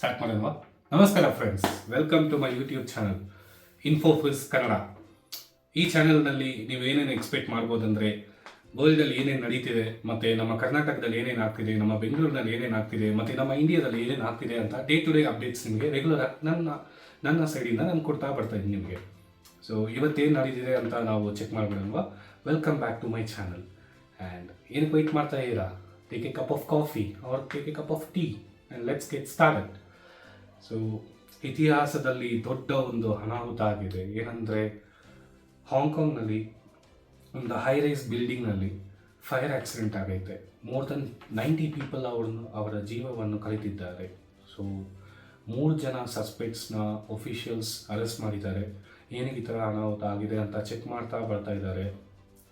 Start ಮಾಡೋಣ. ನಮಸ್ಕಾರ friends, welcome to my YouTube channel ಇನ್ಫೋಫಿಸ್ ಕನ್ನಡ. ಈ ಚಾನಲ್ನಲ್ಲಿ ನೀವು ಏನೇನು ಎಕ್ಸ್ಪೆಕ್ಟ್ ಮಾಡ್ಬೋದಂದರೆ, ವರ್ಲ್ಡಲ್ಲಿ ಏನೇನು ನಡೀತಿದೆ, ಮತ್ತು ನಮ್ಮ ಕರ್ನಾಟಕದಲ್ಲಿ ಏನೇನು ಆಗ್ತಿದೆ, ನಮ್ಮ ಬೆಂಗಳೂರಿನಲ್ಲಿ ಏನೇನು ಆಗ್ತಿದೆ, ಮತ್ತು ನಮ್ಮ ಇಂಡಿಯಾದಲ್ಲಿ ಏನೇನು ಆಗ್ತಿದೆ ಅಂತ ಡೇ ಟು ಡೇ ಅಪ್ಡೇಟ್ಸ್ ನಿಮಗೆ ರೆಗ್ಯುಲರ್ ಆಗಿ ನನ್ನ ಸೈಡಿಂದ ನಾನು ಕೊಡ್ತಾ ಬರ್ತಾಯಿದ್ದೀನಿ ನಿಮಗೆ. ಸೊ ಇವತ್ತೇನು ನಡೀತಿದೆ ಅಂತ ನಾವು ಚೆಕ್ ಮಾಡ್ಬಿಡಲ್ವಾ. Welcome back to my channel. And ಏನಕ್ಕೆ ವೆಯ್ಟ್ ಮಾಡ್ತಾ ಇದ್ದೀರಾ? Take a cup of coffee or take a cup of tea and let's get started. So ಇತಿಹಾಸದಲ್ಲಿ ದೊಡ್ಡ ಒಂದು ಅನಾಹುತ ಆಗಿದೆ. ಏನಂದರೆ, ಹಾಂಗ್ಕಾಂಗ್ನಲ್ಲಿ ಒಂದು ಹೈ ರೈಸ್ ಬಿಲ್ಡಿಂಗ್ನಲ್ಲಿ ಫೈರ್ ಆಕ್ಸಿಡೆಂಟ್ ಆಗೈತೆ. ಮೋರ್ ದೆನ್ 90 ಪೀಪಲ್ ಅವರ ಜೀವವನ್ನು ಕಳೆದಿದ್ದಾರೆ. ಸೊ 3 ಜನ ಸಸ್ಪೆಕ್ಟ್ಸ್ನ ಒಫಿಷಿಯಲ್ಸ್ ಅರೆಸ್ಟ್ ಮಾಡಿದ್ದಾರೆ. ಏನಕ್ಕೆ ಈ ಥರ ಅನಾಹುತ ಆಗಿದೆ ಅಂತ ಚೆಕ್ ಮಾಡ್ತಾ ಬರ್ತಾ ಇದ್ದಾರೆ.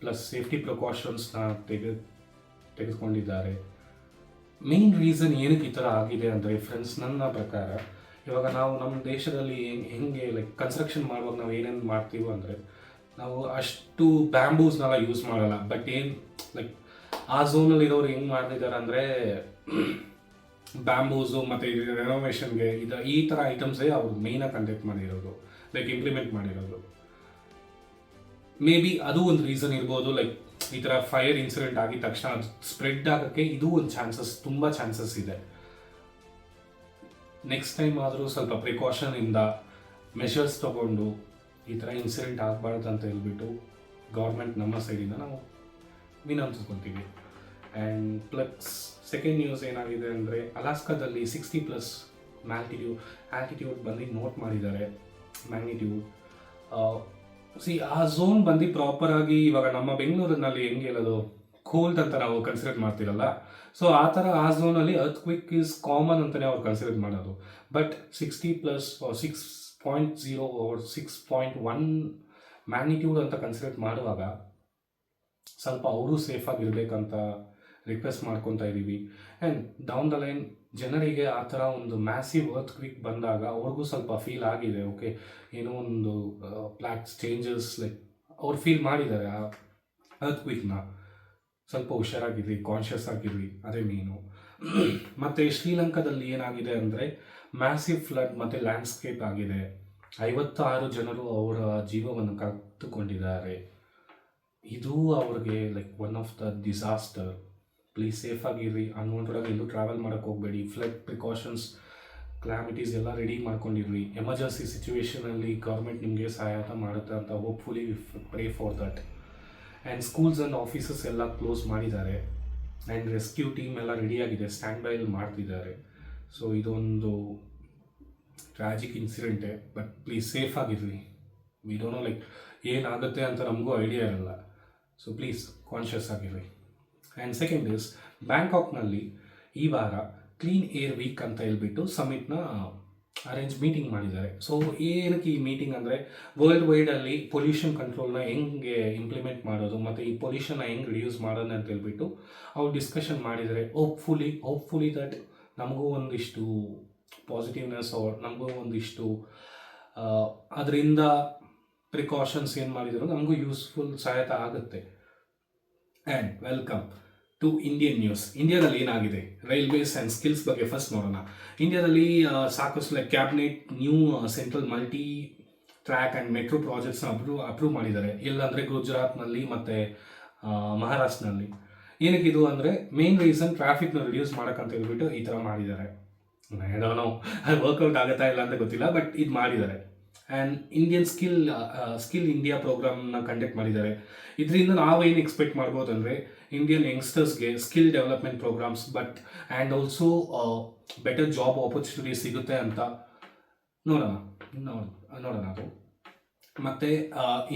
ಪ್ಲಸ್ ಸೇಫ್ಟಿ ಪ್ರಿಕಾಷನ್ಸ್ನ ತೆಗೆದುಕೊಂಡಿದ್ದಾರೆ. ಮೇನ್ ರೀಸನ್ ಏನಕ್ಕೆ ಈ ಥರ ಆಗಿದೆ ಅಂದರೆ ಫ್ರೆಂಡ್ಸ್, ನನ್ನ ಪ್ರಕಾರ ಇವಾಗ ನಾವು ನಮ್ಮ ದೇಶದಲ್ಲಿ ಹೆಂಗೆ ಲೈಕ್ ಕನ್ಸ್ಟ್ರಕ್ಷನ್ ಮಾಡುವಾಗ ನಾವು ಏನೇನು ಮಾಡ್ತೀವೋ ಅಂದರೆ, ನಾವು ಅಷ್ಟು ಬ್ಯಾಂಬೂಸ್ನೆಲ್ಲ ಯೂಸ್ ಮಾಡಲ್ಲ. ಬಟ್ ಏನು ಲೈಕ್ ಆ ಝೋನಲ್ಲಿ ಇರೋರು ಹೆಂಗೆ ಮಾಡ್ತಿದ್ದಾರೆ ಅಂದರೆ, ಬ್ಯಾಂಬೂಸು ಮತ್ತು ರೆನೋವೇಷನ್ಗೆ ಈ ಥರ ಐಟಮ್ಸೇ ಅವರು ಮೇಯ್ನಾಗಿ ಕಂಡಕ್ಟ್ ಮಾಡಿರೋದು, ಲೈಕ್ ಇಂಪ್ಲಿಮೆಂಟ್ ಮಾಡಿರೋದು. ಮೇ ಬಿ ಅದು ಒಂದು ರೀಸನ್ ಇರ್ಬೋದು. ಲೈಕ್ ಈ ಥರ ಫೈರ್ ಇನ್ಸಿಡೆಂಟ್ ಆಗಿದ ತಕ್ಷಣ ಅದು ಸ್ಪ್ರೆಡ್ ಆಗೋಕ್ಕೆ ಇದು ಒಂದು ತುಂಬ ಚಾನ್ಸಸ್ ಇದೆ. ನೆಕ್ಸ್ಟ್ ಟೈಮ್ ಆದರೂ ಸ್ವಲ್ಪ ಪ್ರಿಕಾಷನಿಂದ ಮೆಷರ್ಸ್ ತೊಗೊಂಡು ಈ ಥರ ಇನ್ಸಿಡೆಂಟ್ ಆಗಬಾರ್ದು ಅಂತ ಹೇಳ್ಬಿಟ್ಟು ಗೌರ್ಮೆಂಟ್ ನಮ್ಮ ಸೈಡಿಂದ ನಾವು ವಿನಂತಿಸ್ಕೊತೀವಿ. ಆ್ಯಂಡ್ ಪ್ಲಸ್ ಸೆಕೆಂಡ್ ನ್ಯೂಸ್ ಏನಾಗಿದೆ ಅಂದರೆ, ಅಲಾಸ್ಕಾದಲ್ಲಿ 60+ ಆಲ್ಟಿಟ್ಯೂಡ್ ಬಂದು ನೋಟ್ ಮಾಡಿದ್ದಾರೆ ಮ್ಯಾಗ್ನಿಟ್ಯೂಡ್. ಆ ಝೋನ್ ಬಂದು ಪ್ರಾಪರಾಗಿ ಇವಾಗ ನಮ್ಮ ಬೆಂಗಳೂರಿನಲ್ಲಿ ಹೆಂಗೆ ಹೇಳೋದು, ಕೋಲ್ಡ್ ಅಂತ ನಾವು ಕನ್ಸಿಡರ್ ಮಾಡ್ತಿರಲ್ಲ. ಸೊ ಆ ಥರ ಆ ಝೋನಲ್ಲಿ ಅರ್ಥ್ಕ್ವಿಕ್ ಈಸ್ ಕಾಮನ್ ಅಂತಲೇ ಅವ್ರು ಕನ್ಸಿಡರ್ ಮಾಡೋದು. ಬಟ್ 60+ 6.0 6.1 ಮ್ಯಾಗ್ನಿಟ್ಯೂಡ್ ಅಂತ ಕನ್ಸಿಡರ್ ಮಾಡುವಾಗ ಸ್ವಲ್ಪ ಅವರು ಸೇಫಾಗಿರ್ಬೇಕಂತ ರಿಕ್ವೆಸ್ಟ್ ಮಾಡ್ಕೊತಾ ಇದ್ದೀವಿ. ಆ್ಯಂಡ್ ಡೌನ್ ದ ಲೈನ್ ಜನರಿಗೆ ಆ ಥರ ಒಂದು ಮ್ಯಾಸಿವ್ ಅರ್ಥ್ಕ್ವಿಕ್ ಬಂದಾಗ ಅವ್ರಿಗೂ ಸ್ವಲ್ಪ ಫೀಲ್ ಆಗಿದೆ. ಓಕೆ, ಏನೋ ಒಂದು ಪ್ಲಾಕ್ಸ್ ಚೇಂಜಸ್ ಲೈಕ್ ಅವ್ರು ಫೀಲ್ ಮಾಡಿದ್ದಾರೆ ಆ ಅರ್ಥ್ಕ್ವಿಕ್ನ. ಸ್ವಲ್ಪ ಹುಷಾರಾಗಿರ್ರಿ, ಕಾನ್ಷಿಯಸ್ ಆಗಿರ್ರಿ, ಅದೇ ಮೇನು. ಮತ್ತು ಶ್ರೀಲಂಕಾದಲ್ಲಿ ಏನಾಗಿದೆ ಅಂದರೆ, ಮ್ಯಾಸಿವ್ ಫ್ಲಡ್ ಮತ್ತು ಲ್ಯಾಂಡ್ಸ್ಕೇಪ್ ಆಗಿದೆ. 56 ಜನರು ಅವರ ಜೀವವನ್ನು ಕಳೆದುಕೊಂಡಿದ್ದಾರೆ. ಇದು ಅವ್ರಿಗೆ like one of the disaster. Please ಸೇಫಾಗಿರ್ರಿ, ಅನ್ವಾಂಟೆಡಾಗಿ ಎಲ್ಲೂ ಟ್ರಾವೆಲ್ ಮಾಡೋಕ್ಕೆ ಹೋಗಬೇಡಿ. ಫ್ಲಡ್ ಪ್ರಿಕಾಷನ್ಸ್, ಕ್ಲಾಮಿಟೀಸ್ ಎಲ್ಲ ರೆಡಿ ಮಾಡ್ಕೊಂಡಿರ್ರಿ. ಎಮರ್ಜೆನ್ಸಿ ಸಿಚುವೇಷನಲ್ಲಿ ಗೌರ್ಮೆಂಟ್ ನಿಮಗೆ ಸಹಾಯ ಮಾಡುತ್ತೆ ಅಂತ hopefully pray for that. And schools and offices ಎಲ್ಲ ಕ್ಲೋಸ್ ಮಾಡಿದ್ದಾರೆ. ಆ್ಯಂಡ್ ರೆಸ್ಕ್ಯೂ ಟೀಮ್ ಎಲ್ಲ ರೆಡಿಯಾಗಿದೆ, ಸ್ಟ್ಯಾಂಡ್ ಬೈಯಲ್ಲಿ ಮಾಡ್ತಿದ್ದಾರೆ. ಸೊ ಇದೊಂದು ಟ್ರಾಜಿಕ್ ಇನ್ಸಿಡೆಂಟೇ. ಬಟ್ ಪ್ಲೀಸ್ ಸೇಫಾಗಿರ್ರಿ. ವಿ ಡೋಂಟ್ ನೋ ಲೈಕ್ ಏನಾಗುತ್ತೆ ಅಂತ ನಮಗೂ ಐಡಿಯಾ ಇರಲ್ಲ. ಸೊ ಪ್ಲೀಸ್ ಕಾನ್ಷಿಯಸ್ ಆಗಿರ್ರಿ. ಆ್ಯಂಡ್ ಸೆಕೆಂಡ್ ಇಸ್, ಬ್ಯಾಂಕಾಕ್ನಲ್ಲಿ ಈ ವಾರ ಕ್ಲೀನ್ ಏರ್ ವೀಕ್ ಅಂತ ಹೇಳ್ಬಿಟ್ಟು ಸಮಿಟ್ನ ಮೀಟಿಂಗ್ ಮಾಡಿದ್ದಾರೆ. ಸೊ ಏನಕ್ಕೆ ಈ ಮೀಟಿಂಗ್ ಅಂದರೆ, ವರ್ಲ್ಡ್ ವೈಡಲ್ಲಿ ಪೊಲ್ಯೂಷನ್ ಕಂಟ್ರೋಲ್ನ ಹೆಂಗೆ ಇಂಪ್ಲಿಮೆಂಟ್ ಮಾಡೋದು ಮತ್ತು ಈ ಪೊಲ್ಯೂಷನ್ನ ಹೆಂಗೆ ರಿಡ್ಯೂಸ್ ಮಾಡೋದು ಅಂತ ಹೇಳ್ಬಿಟ್ಟು ಅವ್ರು ಡಿಸ್ಕಷನ್ ಮಾಡಿದ್ದಾರೆ. ಹೋಪ್ಫುಲಿ ದಟ್ ನಮಗೂ ಒಂದಿಷ್ಟು ಪಾಸಿಟಿವ್ನೆಸ್, ನಮಗೂ ಒಂದಿಷ್ಟು ಅದರಿಂದ ಪ್ರಿಕಾಷನ್ಸ್ ಏನು ಮಾಡಿದ್ರು ನಮಗೂ ಯೂಸ್ಫುಲ್ ಸಹಾಯತ ಆಗುತ್ತೆ. And welcome to Indian news. ಇಂಡಿಯಾದಲ್ಲಿ ಏನಾಗಿದೆ, ರೈಲ್ವೇಸ್ ಆ್ಯಂಡ್ ಸ್ಕಿಲ್ಸ್ ಬಗ್ಗೆ ಫಸ್ಟ್ ನೋಡೋಣ. ಇಂಡಿಯಾದಲ್ಲಿ ಸಾಕಷ್ಟು like cabinet new central multi track and metro ಪ್ರಾಜೆಕ್ಟ್ಸ್ನ ಅಪ್ರೂವ್ ಮಾಡಿದ್ದಾರೆ. ಎಲ್ಲಂದರೆ ಗುಜರಾತ್ನಲ್ಲಿ ಮತ್ತು ಮಹಾರಾಷ್ಟ್ರನಲ್ಲಿ. ಏನಕ್ಕಿದು ಅಂದರೆ, ಮೇನ್ ರೀಸನ್ ಟ್ರಾಫಿಕ್ನ ರಿಡ್ಯೂಸ್ ಮಾಡೋಕ್ಕಂತ ಹೇಳ್ಬಿಟ್ಟು ಈ ಥರ ಮಾಡಿದ್ದಾರೆ. ಏನೋ ಅದು ವರ್ಕೌಟ್ ಆಗುತ್ತಾ ಇಲ್ಲ ಅಂತ ಗೊತ್ತಿಲ್ಲ, ಬಟ್ ಇದು ಮಾಡಿದ್ದಾರೆ. ಆ್ಯಂಡ್ ಇಂಡಿಯನ್ ಸ್ಕಿಲ್ ಇಂಡಿಯಾ ಪ್ರೋಗ್ರಾಮ್ನ ಕಂಡಕ್ಟ್ ಮಾಡಿದ್ದಾರೆ. ಇದರಿಂದ ನಾವೇನು ಎಕ್ಸ್ಪೆಕ್ಟ್ ಮಾಡ್ಬೋದು ಅಂದರೆ, ಇಂಡಿಯನ್ ಯಂಗ್ಸ್ಟರ್ಸ್ಗೆ skill development programmes and also better job opportunity ಸಿಗುತ್ತೆ ಅಂತ ನೋಡೋಣ ಅದು. ಮತ್ತು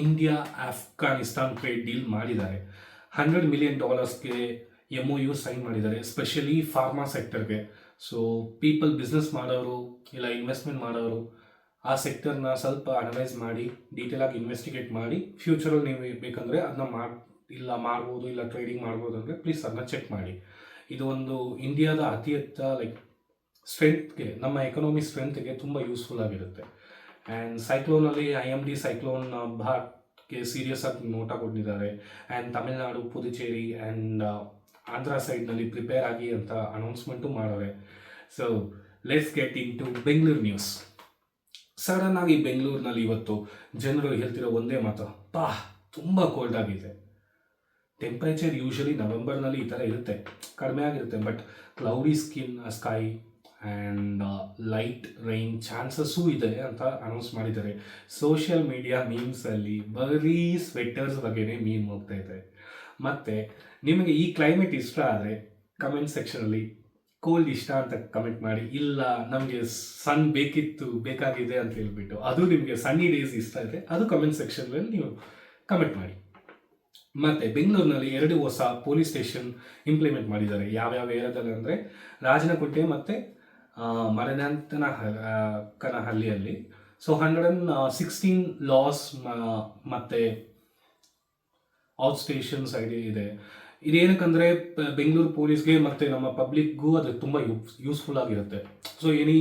ಇಂಡಿಯಾ ಆಫ್ಘಾನಿಸ್ತಾನ್ ಟ್ರೇಡ್ ಡೀಲ್ ಮಾಡಿದ್ದಾರೆ. $100 million MOU ಸೈನ್ ಮಾಡಿದ್ದಾರೆ, ಸ್ಪೆಷಲಿ ಫಾರ್ಮಾ ಸೆಕ್ಟರ್ಗೆ. ಸೊ ಬಿಸ್ನೆಸ್ ಮಾಡೋರು ಇಲ್ಲ ಇನ್ವೆಸ್ಟ್ಮೆಂಟ್ ಮಾಡೋರು ಆ ಸೆಕ್ಟರ್ನ ಸ್ವಲ್ಪ ಅನಲೈಸ್ ಮಾಡಿ ಡೀಟೇಲಾಗಿ ಇನ್ವೆಸ್ಟಿಗೇಟ್ ಮಾಡಿ, ಫ್ಯೂಚರಲ್ಲಿ ನೀವು ಬೇಕಂದರೆ ಅದನ್ನ ಮಾಡ್ಬೋದು, ಇಲ್ಲ ಟ್ರೇಡಿಂಗ್ ಮಾಡ್ಬೋದು ಅಂದರೆ ಪ್ಲೀಸ್ ಅದನ್ನ ಚೆಕ್ ಮಾಡಿ. ಇದು ಒಂದು ಇಂಡಿಯಾದ ಅತಿ ಹೆಚ್ಚ ಲೈಕ್ ಸ್ಟ್ರೆಂತ್ಗೆ, ನಮ್ಮ ಎಕನಾಮಿ ಸ್ಟ್ರೆಂತ್ಗೆ ತುಂಬ ಯೂಸ್ಫುಲ್ ಆಗಿರುತ್ತೆ. ಆ್ಯಂಡ್ ಸೈಕ್ಲೋನಲ್ಲಿ IMD ಸೈಕ್ಲೋನ್ ಭಾರತ್ಗೆ ಸೀರಿಯಸ್ ಆಗಿ ನೋಟ ಕೊಟ್ಟಿದ್ದಾರೆ. ಆ್ಯಂಡ್ ತಮಿಳುನಾಡು, ಪುದುಚೇರಿ ಆ್ಯಂಡ್ ಆಂಧ್ರ ಸೈಡ್ನಲ್ಲಿ ಪ್ರಿಪೇರ್ ಆಗಿ ಅಂತ ಅನೌನ್ಸ್ಮೆಂಟು ಮಾಡವ್ರೆ. So let's get into Bengaluru news. Sudden ಆಗಿ ಬೆಂಗಳೂರಿನಲ್ಲಿ ಇವತ್ತು ಜನರು ಹೇಳ್ತಿರೋ ಒಂದೇ ಮಾತು, ತುಂಬ ಕೋಲ್ಡ್ ಆಗಿದೆ. ಟೆಂಪ್ರೇಚರ್ ಯೂಶಲಿ ನವೆಂಬರ್ನಲ್ಲಿ ಈ ಥರ ಇರುತ್ತೆ, ಕಡಿಮೆ ಆಗಿರುತ್ತೆ, but cloudy sky and light rain ಚಾನ್ಸಸ್ಸೂ ಇದೆ ಅಂತ ಅನೌನ್ಸ್ ಮಾಡಿದ್ದಾರೆ. ಸೋಷಿಯಲ್ ಮೀಡಿಯಾ ಮೀಮ್ಸಲ್ಲಿ ಬರೀ ಸ್ವೆಟರ್ಸ್ ಬಗ್ಗೆನೇ ಮೀಮ್ ಹೋಗ್ತಾ ಇದೆ. ಮತ್ತು ನಿಮಗೆ ಈ ಕ್ಲೈಮೇಟ್ ಇಷ್ಟ ಆದರೆ ಕಮೆಂಟ್ ಸೆಕ್ಷನಲ್ಲಿ ಕೋಲ್ಡ್ ಇಷ್ಟ ಅಂತ ಕಮೆಂಟ್ ಮಾಡಿ, ಇಲ್ಲ ನಮಗೆ ಸನ್ ಬೇಕಾಗಿದೆ ಅಂತ ಹೇಳ್ಬಿಟ್ಟು ಅದು ನಿಮಗೆ ಸನ್ನಿ ಡೇಸ್ ಇಷ್ಟ ಇದೆ ಅದು ಕಮೆಂಟ್ ಸೆಕ್ಷನ್ನಲ್ಲಿ ನೀವು ಕಮೆಂಟ್ ಮಾಡಿ. ಮತ್ತು ಬೆಂಗಳೂರಿನಲ್ಲಿ 2 ಹೊಸ ಪೊಲೀಸ್ ಸ್ಟೇಷನ್ ಇಂಪ್ಲಿಮೆಂಟ್ ಮಾಡಿದ್ದಾರೆ. ಯಾವ್ಯಾವ ಏರಿಯಾದಲ್ಲಿ ಅಂದರೆ ರಾಜನಕೋಟೆ ಮತ್ತು ಮರನಾಂತನಹಳ್ಳಿಯಲ್ಲಿ. ಸೊ 116 ಲಾಸ್ ಮತ್ತು ಔಟ್ ಸ್ಟೇಷನ್ಸ್ ಇದೆ. ಇದೇನಕ್ಕಂದರೆ ಬೆಂಗಳೂರು ಪೊಲೀಸ್ಗೆ ಮತ್ತು ನಮ್ಮ ಪಬ್ಲಿಕ್ಗೂ ಅದು ತುಂಬ ಯೂಸ್ಫುಲ್ ಆಗಿರುತ್ತೆ. ಸೊ ಎನಿ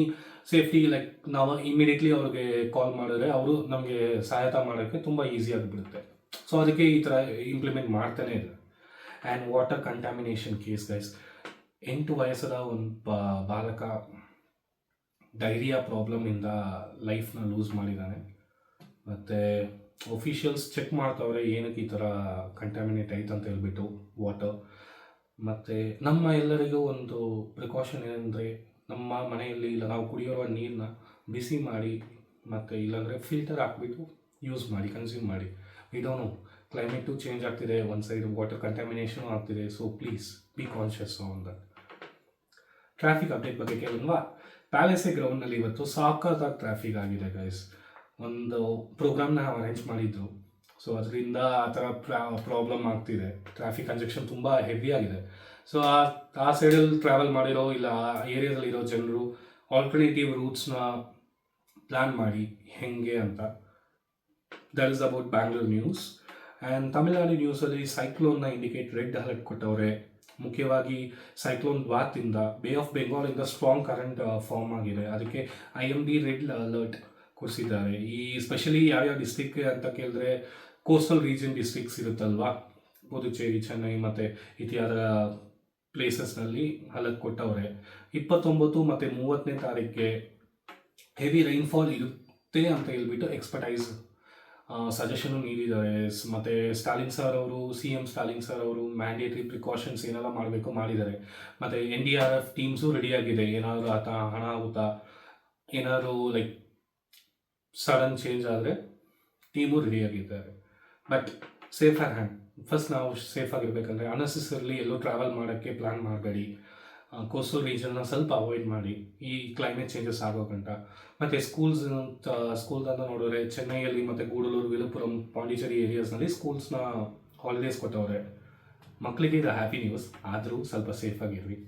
ಸೇಫ್ಟಿ ಲೈಕ್ ನಾವು ಇಮಿಡಿಯೇಟ್ಲಿ ಅವ್ರಿಗೆ ಕಾಲ್ ಮಾಡಿದ್ರೆ ಅವರು ನಮಗೆ ಸಹಾಯತ ಮಾಡೋಕ್ಕೆ ತುಂಬ ಈಸಿ ಆಗಿಬಿಡುತ್ತೆ. ಸೊ ಅದಕ್ಕೆ ಈ ಥರ ಇಂಪ್ಲಿಮೆಂಟ್ ಮಾಡ್ತಾನೆ ಇದೆ. And water contamination case guys, 8 ವಯಸ್ಸದ ಒಂದು ಬಾಲಕ ಡೈರಿಯಾ ಪ್ರಾಬ್ಲಮ್ನಿಂದ ಲೈಫ್ನ ಲೂಸ್ ಮಾಡಿದ್ದಾನೆ. ಮತ್ತು ಒಫಿಷಿಯಲ್ಸ್ ಚೆಕ್ ಮಾಡ್ತಾವ್ರೆ ಏನಕ್ಕೆ ಈ ಥರ ಕಂಟ್ಯಾಮಿನೇಟ್ ಆಯ್ತು ಅಂತ ಹೇಳ್ಬಿಟ್ಟು ವಾಟರ್. ಮತ್ತು ನಮ್ಮ ಎಲ್ಲರಿಗೂ ಒಂದು ಪ್ರಿಕಾಷನ್ ಏನಂದರೆ, ನಮ್ಮ ಮನೆಯಲ್ಲಿ ಇಲ್ಲ ನಾವು ಕುಡಿಯೋರುವ ನೀರನ್ನ ಬಿಸಿ ಮಾಡಿ ಮತ್ತು ಇಲ್ಲಾಂದರೆ ಫಿಲ್ಟರ್ ಹಾಕ್ಬಿಟ್ಟು ಯೂಸ್ ಮಾಡಿ, ಕನ್ಸ್ಯೂಮ್ ಮಾಡಿ. ಇದೋನು ಕ್ಲೈಮೇಟು ಚೇಂಜ್ ಆಗ್ತಿದೆ, ಒಂದು ಸೈಡ್ ವಾಟರ್ ಕಂಟ್ಯಾಮಿನೇಷನು ಆಗ್ತಿದೆ. So please be conscious on that. Traffic update ಬಗ್ಗೆ ಕೇಳಲ್ವಾ? ಪ್ಯಾಲೇಸೆ ಗ್ರೌಂಡ್ನಲ್ಲಿ ಇವತ್ತು ಸಾಕತ್ತಾಗಿ ಟ್ರಾಫಿಕ್ ಆಗಿದೆ ಗೈಸ್. ಒಂದು ಪ್ರೋಗ್ರಾಮ್ನ ನಾವು ಅರೇಂಜ್ ಮಾಡಿದ್ದು, ಸೊ ಅದರಿಂದ ಆ ಥರ ಪ್ರಾಬ್ಲಮ್ ಆಗ್ತಿದೆ. ಟ್ರಾಫಿಕ್ ಕಂಜೆಕ್ಷನ್ ತುಂಬ ಹೆವಿ ಆಗಿದೆ. ಸೊ ಆ ಸೈಡಲ್ಲಿ ಟ್ರಾವೆಲ್ ಮಾಡಿರೋ ಇಲ್ಲ ಆ ಏರಿಯಾದಲ್ಲಿರೋ ಜನರು ಆಲ್ಟರ್ನೇಟಿವ್ ರೂಟ್ಸ್ನ ಪ್ಲ್ಯಾನ್ ಮಾಡಿ ಹೆಂಗೆ ಅಂತ. That is about Bangalore news. And Tamil ನ್ಯೂಸಲ್ಲಿ ಸೈಕ್ಲೋನ್ನ ಇಂಡಿಕೇಟ್ ರೆಡ್ ಅಲರ್ಟ್ ಕೊಟ್ಟವ್ರೆ. ಮುಖ್ಯವಾಗಿ ಸೈಕ್ಲೋನ್ ವಾತಿಂದ ಬೇ ಆಫ್ ಬೆಂಗಾಲಿಂದ ಸ್ಟ್ರಾಂಗ್ ಕರೆಂಟ್ ಫಾರ್ಮ್ ಆಗಿದೆ. ಅದಕ್ಕೆ IMD ರೆಡ್ ಅಲರ್ಟ್ ಕೊಡಿಸಿದ್ದಾರೆ. ಈ ಸ್ಪೆಷಲಿ ಯಾವ್ಯಾವ ಡಿಸ್ಟ್ರಿಕ್ ಅಂತ ಕೇಳಿದ್ರೆ ಕೋಸ್ಟಲ್ ರೀಜನ್ ಡಿಸ್ಟ್ರಿಕ್ಸ್ ಇರುತ್ತಲ್ವಾ, ಪುದುಚೇರಿ, ಚೆನ್ನೈ ಮತ್ತು ಇತ್ಯಾದ ಪ್ಲೇಸಸ್ನಲ್ಲಿ ಅಲರ್ಟ್ ಕೊಟ್ಟವ್ರೆ. 29 ಮತ್ತು 30ನೇ ತಾರೀಕಿಗೆ ಹೆವಿ ರೈನ್ಫಾಲ್ ಇರುತ್ತೆ ಅಂತ ಹೇಳ್ಬಿಟ್ಟು ಎಕ್ಸ್ಪರ್ಟೈಸ್ ಸಜೆಷನ್ನು ನೀಡಿದ್ದಾರೆ. ಮತ್ತು ಸ್ಟಾಲಿನ್ ಸರ್ ಅವರು, CM ಸ್ಟಾಲಿನ್ ಸರ್ ಅವರು ಮ್ಯಾಂಡೇಟ್ರಿ ಪ್ರಿಕಾಷನ್ಸ್ ಏನೆಲ್ಲ ಮಾಡಬೇಕು ಮಾಡಿದ್ದಾರೆ. ಮತ್ತು NDRF ಟೀಮ್ಸು ರೆಡಿಯಾಗಿದೆ. ಏನಾದರೂ ಅನಾಹುತ ಏನಾದರೂ ಲೈಕ್ ಸಡನ್ ಚೇಂಜ್ ಆದರೆ ಟೀಮು ರೆಡಿಯಾಗಿದ್ದಾರೆ. ಬಟ್ ಸೇಫರ್ ಹ್ಯಾಂಡ್, ಫಸ್ಟ್ ನಾವು ಸೇಫ್ ಆಗಿರಬೇಕಂದ್ರೆ ಅನ್ನೆಸೆಸರಿಲಿ ಎಲ್ಲೂ ಟ್ರಾವೆಲ್ ಮಾಡೋಕ್ಕೆ ಪ್ಲ್ಯಾನ್ ಮಾಡಬೇಡಿ. ಕೋಸ್ಟಲ್ ರೀಜನ್ನ ಸ್ವಲ್ಪ ಅವಾಯ್ಡ್ ಮಾಡಿ ಈ ಕ್ಲೈಮೇಟ್ ಚೇಂಜಸ್ ಆಗೋ ಗಂಟ. ಮತ್ತು ಸ್ಕೂಲ್ದಂತ ನೋಡಿದ್ರೆ ಚೆನ್ನೈಯಲ್ಲಿ ಮತ್ತು ಗೂಡಲೂರು, ವಿಲುಪುರಂ, ಪಾಂಡಿಚೇರಿ ಏರಿಯಾಸ್ನಲ್ಲಿ ಸ್ಕೂಲ್ಸ್ನ ಹಾಲಿಡೇಸ್ ಕೊಟ್ಟವ್ರೆ. ಮಕ್ಕಳಿಗೆ ಇದು ಹ್ಯಾಪಿ ನ್ಯೂಸ್, ಆದರೂ ಸ್ವಲ್ಪ ಸೇಫಾಗಿರ್ರಿ.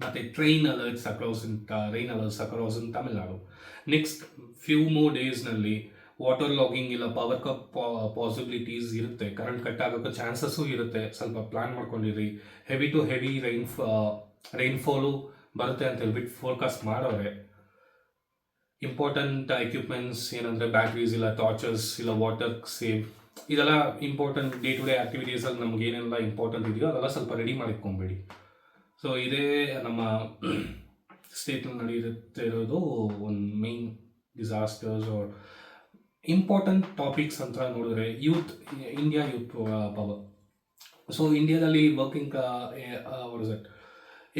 ಮತ್ತು rain alerts across in Tamil Nadu. Next few more ಡೇಸ್ನಲ್ಲಿ water logging ಇಲ್ಲ ಪವರ್ ಕಟ್ ಪಾಸಿಬಿಲಿಟೀಸ್ ಇರುತ್ತೆ. ಕರೆಂಟ್ ಕಟ್ ಆಗೋಕ್ಕೆ ಚಾನ್ಸಸ್ಸು ಇರುತ್ತೆ. ಸ್ವಲ್ಪ plan ಮಾಡ್ಕೊಂಡಿರಿ. Heavy to heavy rainfall ಬರುತ್ತೆ ಅಂತ ಹೇಳ್ಬಿಟ್ಟು ಫೋರ್ಕಾಸ್ಟ್ ಮಾಡೋರೆ. ಇಂಪಾರ್ಟೆಂಟ್ ಎಕ್ವಿಪ್ಮೆಂಟ್ಸ್ ಏನಂದರೆ ಬ್ಯಾಟ್ರೀಸ್ ಇಲ್ಲ ಟಾರ್ಚರ್ಸ್ ಇಲ್ಲ ವಾಟರ್ ಸೇವ್, ಇದೆಲ್ಲ ಇಂಪಾರ್ಟೆಂಟ್ ಡೇ ಟು ಡೇ ಆ್ಯಕ್ಟಿವಿಟೀಸಲ್ಲಿ ನಮ್ಗೆ ಏನೆಲ್ಲ ಇಂಪಾರ್ಟೆಂಟ್ ಇದೆಯೋ ಅದೆಲ್ಲ ಸ್ವಲ್ಪ ರೆಡಿ ಮಾಡಿಟ್ಕೊಂಬೇಡಿ. ಸೊ ಇದೇ ನಮ್ಮ ಸ್ಟೇಟ್ನಲ್ಲಿ ನಡೆಯುತ್ತಿರೋದು ಒಂದು main disasters are important topics ಅಂತ ನೋಡಿದ್ರೆ ಇಂಡಿಯಾ ಯೂತ್ ಪವರ್. ಸೊ ಇಂಡಿಯಾದಲ್ಲಿ ವರ್ಕಿಂಗ್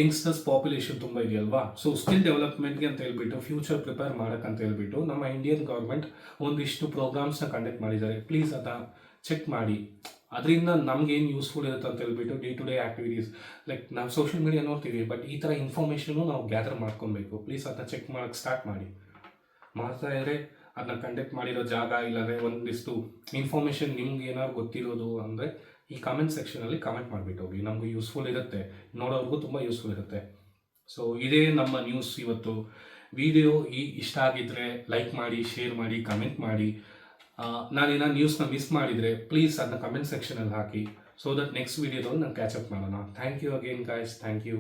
ಯಂಗ್ಸ್ಟರ್ಸ್ ಪಾಪ್ಯುಲೇಷನ್ ತುಂಬ ಇದೆಯಲ್ವಾ. ಸೊ ಸ್ಕಿಲ್ ಡೆವಲಪ್ಮೆಂಟ್ಗೆ ಅಂತ ಹೇಳ್ಬಿಟ್ಟು ಫ್ಯೂಚರ್ ಪ್ರಿಪೇರ್ ಮಾಡೋಕ್ಕಂತ ಹೇಳ್ಬಿಟ್ಟು ನಮ್ಮ ಇಂಡಿಯನ್ ಗೌರ್ಮೆಂಟ್ ಒಂದಿಷ್ಟು ಪ್ರೋಗ್ರಾಮ್ಸ್ನ ಕಂಡಕ್ಟ್ ಮಾಡಿದ್ದಾರೆ. ಪ್ಲೀಸ್ ಅದನ್ನ ಚೆಕ್ ಮಾಡಿ. ಅದರಿಂದ ನಮಗೇನು ಯೂಸ್ಫುಲ್ ಇರುತ್ತೆ ಅಂತ ಹೇಳ್ಬಿಟ್ಟು day to day activities like ನಾವು ಸೋಷಿಯಲ್ ಮೀಡಿಯಾ ನೋಡ್ತೀವಿ, ಬಟ್ ಈ ಥರ ಇನ್ಫಾರ್ಮೇಷನ್ನು ನಾವು ಗ್ಯಾದರ್ ಮಾಡ್ಕೊಬೇಕು. ಪ್ಲೀಸ್ ಅದನ್ನ ಚೆಕ್ ಮಾಡೋಕ್ಕೆ ಸ್ಟಾರ್ಟ್ ಮಾಡಿ. ಮಾಡ್ತಾ ಇದ್ದರೆ ಅದನ್ನ ಕಂಡಕ್ಟ್ ಮಾಡಿರೋ ಜಾಗ ಇಲ್ಲಾಂದರೆ ಒಂದಿಷ್ಟು ಇನ್ಫಾರ್ಮೇಷನ್ ನಿಮ್ಗೆ ಏನಾದ್ರು ಗೊತ್ತಿರೋದು ಅಂದರೆ ಈ ಕಾಮೆಂಟ್ ಸೆಕ್ಷನಲ್ಲಿ ಕಾಮೆಂಟ್ ಮಾಡಿಬಿಟ್ಟು ಹೋಗಿ. ನಮಗೂ ಯೂಸ್ಫುಲ್ ಇರುತ್ತೆ, ನೋಡೋರಿಗೂ ತುಂಬ ಯೂಸ್ಫುಲ್ ಇರುತ್ತೆ. ಸೊ ಇದೇ ನಮ್ಮ ನ್ಯೂಸ್ ಇವತ್ತು. ವಿಡಿಯೋ ಇಷ್ಟ ಆಗಿದ್ದರೆ ಲೈಕ್ ಮಾಡಿ, ಶೇರ್ ಮಾಡಿ, ಕಮೆಂಟ್ ಮಾಡಿ. ನಾನೇನೋ ನ್ಯೂಸ್ನ ಮಿಸ್ ಮಾಡಿದರೆ ಪ್ಲೀಸ್ ಅದನ್ನ ಕಮೆಂಟ್ ಸೆಕ್ಷನಲ್ಲಿ ಹಾಕಿ. ಸೊ ದಟ್ ನೆಕ್ಸ್ಟ್ ವೀಡಿಯೋದಲ್ಲಿ ನಾನು ಕ್ಯಾಚಪ್ ಮಾಡೋಣ. Thank you again guys, thank you.